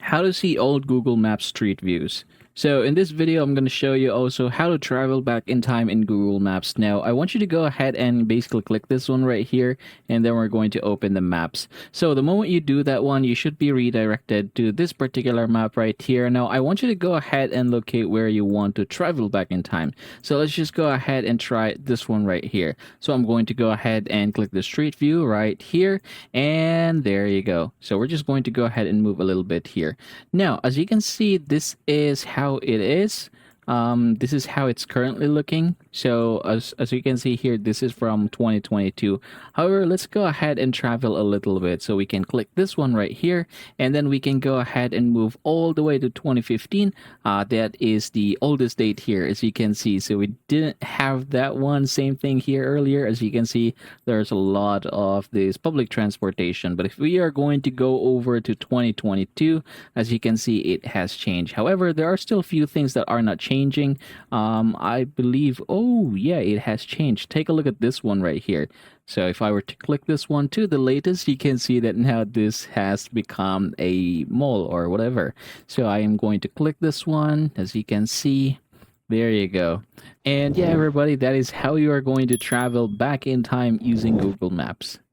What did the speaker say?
how to see old Google Maps street views. So in this video, I'm going to show you also how to travel back in time in Google Maps. Now, I want you to go ahead and basically click this one right here, and then we're going to open the maps. So the moment you do that one, you should be redirected to this particular map right here. Now, I want you to go ahead and locate where you want to travel back in time. So let's just go ahead and try this one right here. So I'm going to go ahead and click the street view right here, and there you go. So we're just going to go ahead and move a little bit here. Now, as you can see, this is how it is. This is how it's currently looking. So as you can see here, this is from 2022. However, let's go ahead and travel a little bit. So we can click this one right here, and then we can go ahead and move all the way to 2015. That is the oldest date here, as you can see. So we didn't have that one. Same thing here earlier. As you can see, there's a lot of this public transportation. But if we are going to go over to 2022, as you can see, it has changed. However, there are still a few things that are not changing. I believe, oh yeah, it has changed. Take a look at this one right here. So if I were to click this one to the latest, you can see that now this has become a mall or whatever. So I am going to click this one. As you can see, there you go. And yeah, everybody, that is how you are going to travel back in time using Google Maps.